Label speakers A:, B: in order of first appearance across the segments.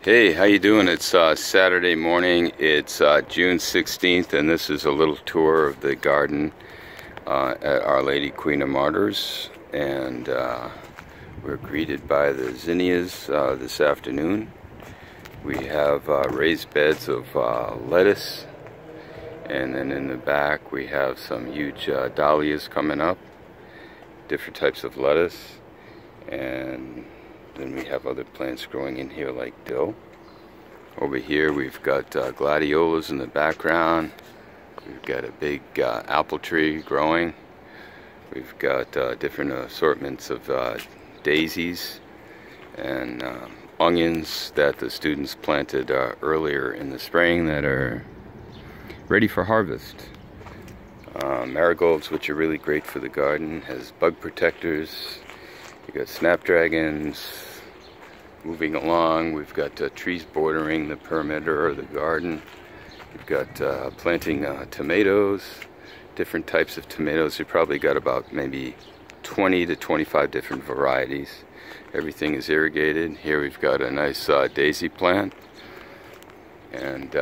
A: Hey, how you doing? It's Saturday morning. It's June 16th, and this is a little tour of the garden at Our Lady Queen of Martyrs. And we're greeted by the zinnias this afternoon. We have raised beds of lettuce, and then in the back we have some huge dahlias coming up, different types of lettuce, and then we have other plants growing in here like dill. Over here we've got gladiolas in the background. We've got a big apple tree growing. We've got different assortments of daisies and onions that the students planted earlier in the spring that are ready for harvest. Marigolds, which are really great for the garden, has bug protectors. You got snapdragons. Moving along, we've got trees bordering the perimeter of the garden. We've got planting tomatoes, different types of tomatoes. We've probably got about maybe 20 to 25 different varieties. Everything is irrigated. Here we've got a nice daisy plant. And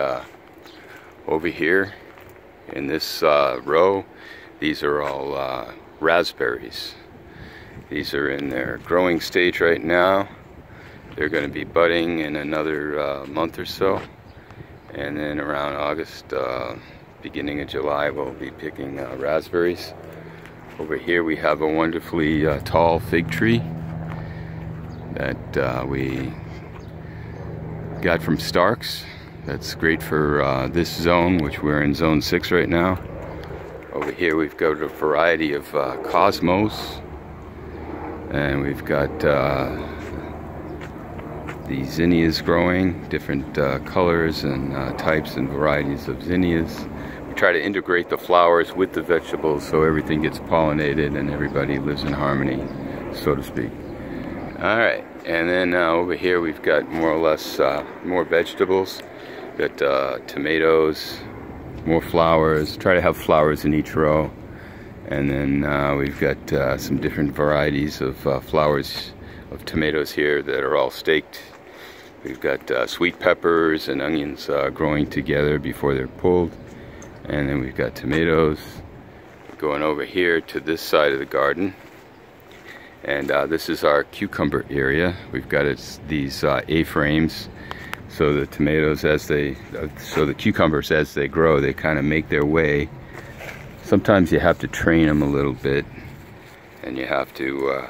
A: over here in this row, these are all raspberries. These are in their growing stage right now. They're going to be budding in another month or so, and then around August, beginning of July, we'll be picking raspberries. Over here we have a wonderfully tall fig tree that we got from Stark's. That's great for this zone, which we're in zone 6 right now. Over here we've got a variety of cosmos, and we've got the zinnias growing, different colors and types and varieties of zinnias. We try to integrate the flowers with the vegetables so everything gets pollinated and everybody lives in harmony, so to speak. Alright, and then over here we've got more or less more vegetables. We've got tomatoes, more flowers. Try to have flowers in each row. And then we've got some different varieties of flowers of tomatoes here that are all staked. We've got sweet peppers and onions growing together before they're pulled. And then we've got tomatoes. Going over here to this side of the garden. And this is our cucumber area. We've got these A-frames. So the tomatoes so the cucumbers as they grow, they kind of make their way. Sometimes you have to train them a little bit. And you have to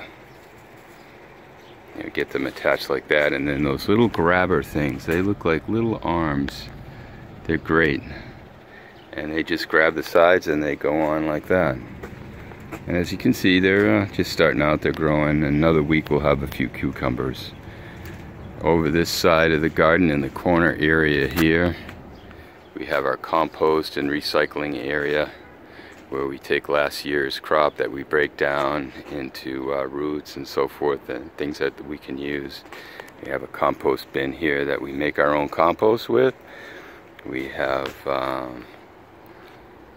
A: get them attached like that. And then those little grabber things, they look like little arms. They're great, and they just grab the sides and they go on like that. And as you can see, they're just starting out. They're growing. Another week we'll have a few cucumbers. Over this side of the garden in the corner area here, we have our compost and recycling area, where we take last year's crop that we break down into roots and so forth, and things that we can use. We have a compost bin here that we make our own compost with. We have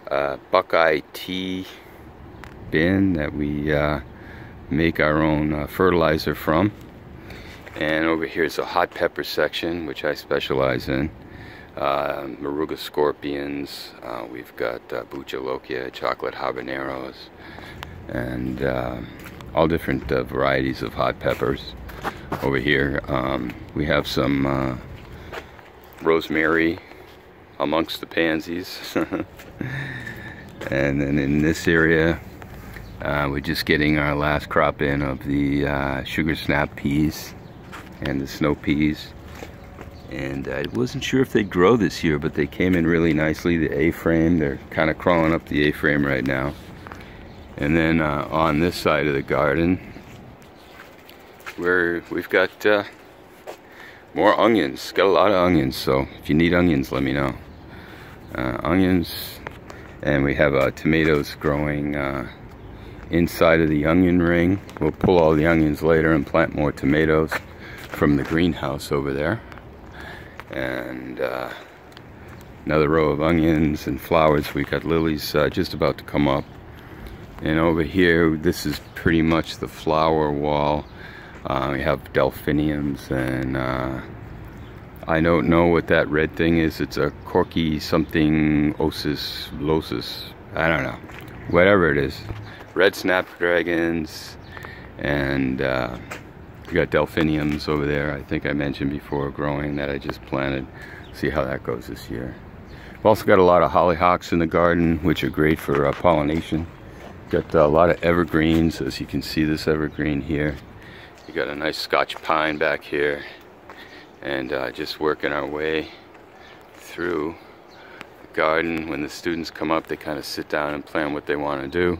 A: a Buckeye tea bin that we make our own fertilizer from. And over here is a hot pepper section, which I specialize in. Moruga scorpions, we've got buchalokia, chocolate habaneros, and all different varieties of hot peppers. Over here we have some rosemary amongst the pansies. And then in this area we're just getting our last crop in of the sugar snap peas and the snow peas. And I wasn't sure if they'd grow this year, but they came in really nicely. The A-frame, they're kind of crawling up the A-frame right now. And then on this side of the garden, we've got more onions. Got a lot of onions, so if you need onions, let me know. Onions, and we have tomatoes growing inside of the onion ring. We'll pull all the onions later and plant more tomatoes from the greenhouse over there. And another row of onions and flowers. We got lilies just about to come up. And over here, this is pretty much the flower wall. We have delphiniums and I don't know what that red thing is. It's a corky something losis. I don't know. Whatever it is. Red snapdragons, and we got delphiniums over there. I think I mentioned before, growing, that I just planted. See how that goes this year. We've also got a lot of hollyhocks in the garden, which are great for pollination. Got a lot of evergreens, as you can see this evergreen here. You got a nice Scotch pine back here, and just working our way through the garden. When the students come up, they kind of sit down and plan what they want to do.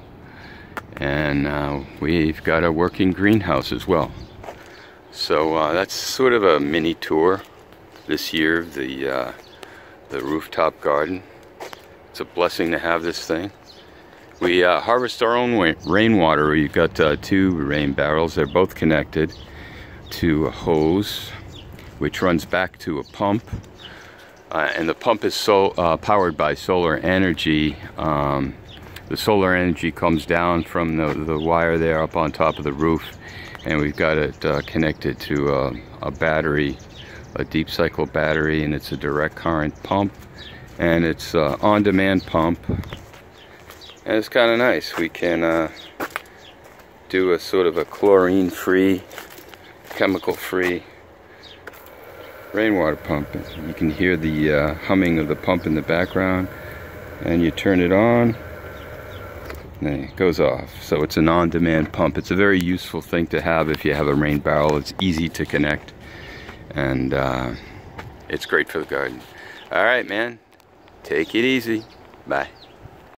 A: And we've got a working greenhouse as well. So that's sort of a mini tour this year of the rooftop garden. It's a blessing to have this thing. We harvest our own rainwater. We've got 2 rain barrels. They're both connected to a hose, which runs back to a pump. And the pump is powered by solar energy. The solar energy comes down from the wire there up on top of the roof, and we've got it connected to a battery, a deep cycle battery, and it's a direct current pump, and it's on-demand pump, and it's kind of nice. We can do a sort of a chlorine-free, chemical-free rainwater pump. You can hear the humming of the pump in the background, and you turn it on, and it goes off. So it's an on-demand pump. It's a very useful thing to have if you have a rain barrel. It's easy to connect, and it's great for the garden. All right, man, take it easy. Bye.